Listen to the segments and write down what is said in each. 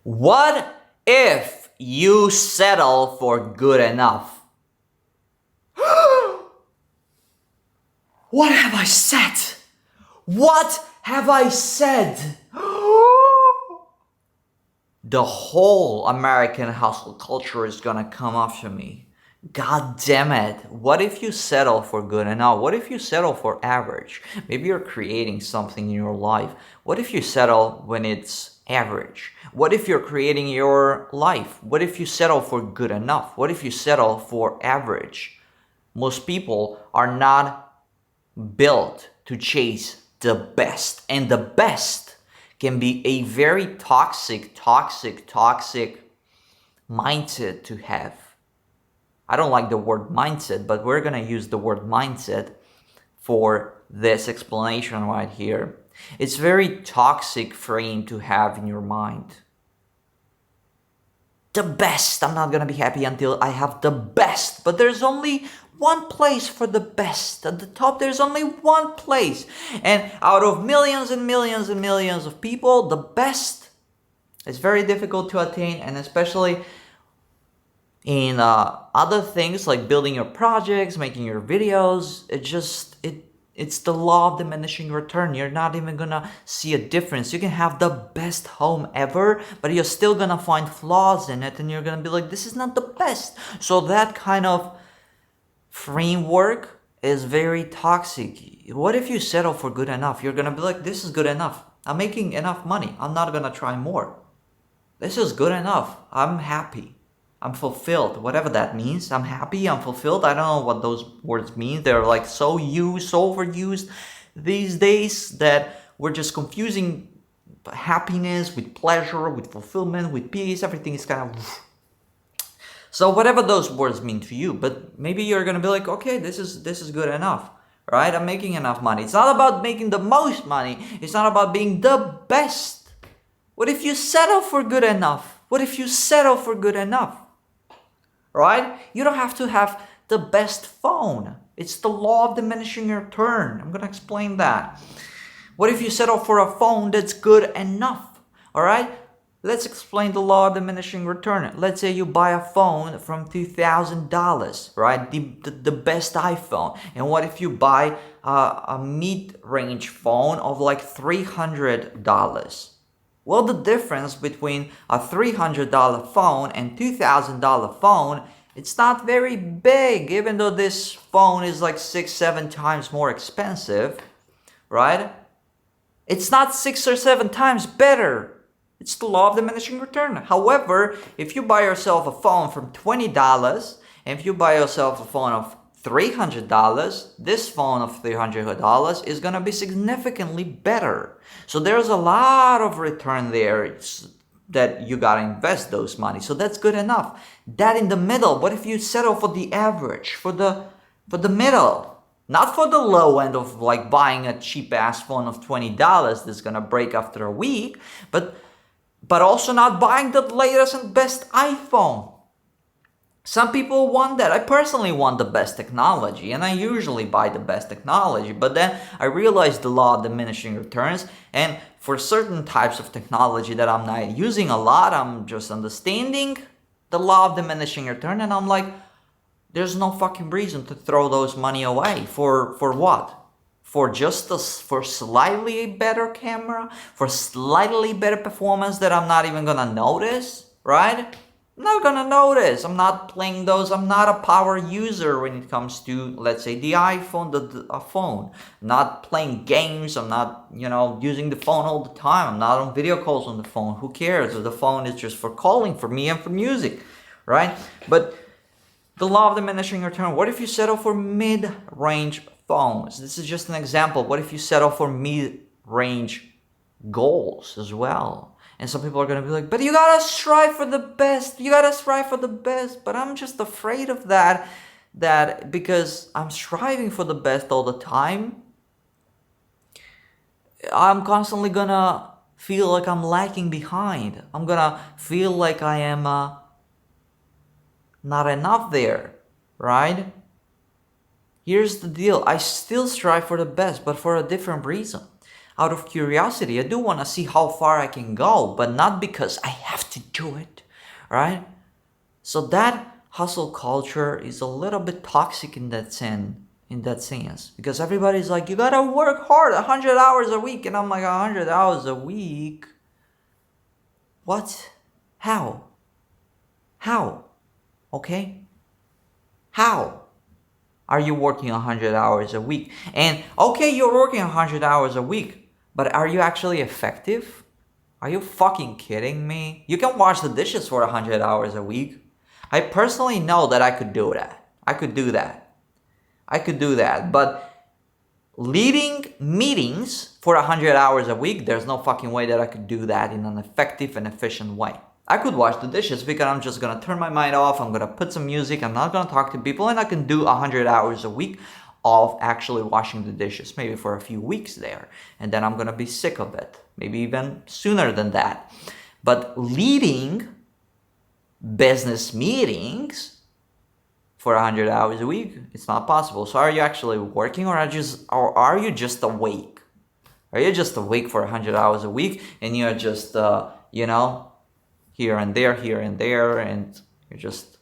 What if you settle for good enough? What have I said? What have I said? The whole American hustle culture is gonna come after me. God damn it. What if you settle for good enough? What if you settle for average? Maybe you're creating something in your life. What if you settle when it's average? What if you're creating your life? What if you settle for good enough? What if you settle for average? Most people are not built to chase the best, and the best can be a very toxic mindset to have. I don't like the word mindset, but we're gonna use the word mindset for this explanation right here. It's very toxic frame to have in your mind. The best. I'm not gonna be happy until I have the best. But there's only one place for the best. At the top, there's only one place. And out of millions and millions and millions of people, the best is very difficult to attain, and especially in other things like building your projects, making your videos, it's the law of diminishing return. You're not even gonna see a difference. You can have the best home ever, but you're still gonna find flaws in it, and you're gonna be like, this is not the best. So that kind of framework is very toxic. What if you settle for good enough? You're gonna be like, this is good enough. I'm making enough money. I'm not gonna try more. This is good enough. I'm happy. I'm fulfilled, whatever that means. I'm happy, I'm fulfilled. I don't know what those words mean. They're like so used, so overused these days that we're just confusing happiness with pleasure, with fulfillment, with peace. Everything is kind of... So whatever those words mean to you, but maybe you're gonna be like, okay, this is good enough, right? I'm making enough money. It's not about making the most money. It's not about being the best. What if you settle for good enough? What if you settle for good enough? Right? You don't have to have the best phone. It's the law of diminishing return. I'm going to explain that. What if you settle for a phone that's good enough? All right? Let's explain the law of diminishing return. Let's say you buy a phone from $2,000, right? The best iPhone. And what if you buy a mid-range phone of like $300? Well, the difference between a $300 phone and $2,000 phone, it's not very big, even though this phone is like 6-7 times more expensive, right? It's not 6 or 7 times better. It's the law of diminishing return. However, if you buy yourself a phone from $20, and if you buy yourself a phone of $300, this phone of $300 is going to be significantly better. So there's a lot of return there that you got to invest those money. So that's good enough. That in the middle, what if you settle for the average, for the middle? Not for the low end of like buying a cheap ass phone of $20 that's going to break after a week, but also not buying the latest and best iPhone. Some people want that. I personally want the best technology, and I usually buy the best technology, but then I realized the law of diminishing returns, and for certain types of technology that I'm not using a lot, I'm just understanding the law of diminishing return, and I'm like, there's no fucking reason to throw those money away. For what? For for slightly better camera, for slightly better performance that I'm not even gonna notice, right? I'm not gonna notice. I'm not playing those. I'm not a power user when it comes to, let's say, the iPhone, a phone. I'm not playing games. I'm not, using the phone all the time. I'm not on video calls on the phone. Who cares? The phone is just for calling, for me, and for music, right? But the law of diminishing return. What if you settle for mid-range phones? This is just an example. What if you settle for mid-range goals as well? And some people are going to be like, but you got to strive for the best. You got to strive for the best. But I'm just afraid of that because I'm striving for the best all the time, I'm constantly going to feel like I'm lagging behind. I'm going to feel like I am not enough there, right? Here's the deal. I still strive for the best, but for a different reason. out of curiosity. I do want to see how far I can go, but not because I have to do it, right? So that hustle culture is a little bit toxic in that sense, because everybody's like, you gotta work hard 100 hours a week, and I'm like, 100 hours a week? What? How? Okay? How are you working 100 hours a week? And okay, you're working 100 hours a week, but are you actually effective? Are you fucking kidding me? You can wash the dishes for 100 hours a week. I personally know that I could do that. I could do that. But leading meetings for 100 hours a week, there's no fucking way that I could do that in an effective and efficient way. I could wash the dishes because I'm just gonna turn my mind off, I'm gonna put some music, I'm not gonna talk to people, and I can do 100 hours a week of actually washing the dishes, maybe for a few weeks there. And then I'm gonna be sick of it, maybe even sooner than that. But leading business meetings for 100 hours a week, it's not possible. So are you actually working, or are you just awake? Are you just awake for 100 hours a week and you're just, here and there, and you're just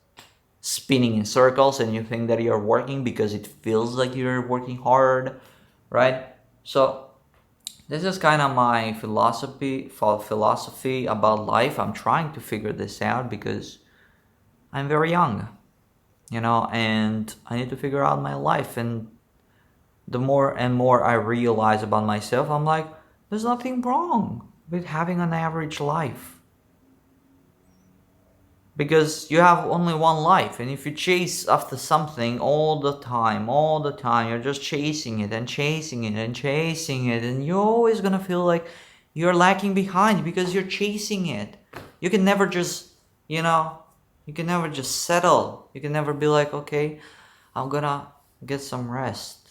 spinning in circles, and you think that you're working because it feels like you're working hard, right? So this is kind of my philosophy about life. I'm trying to figure this out because I'm very young, and I need to figure out my life. And the more and more I realize about myself, I'm like, there's nothing wrong with having an average life. Because you have only one life, and if you chase after something all the time, you're just chasing it, and you're always gonna feel like you're lacking behind because you're chasing it. You can never just, settle. You can never be like, okay, I'm gonna get some rest.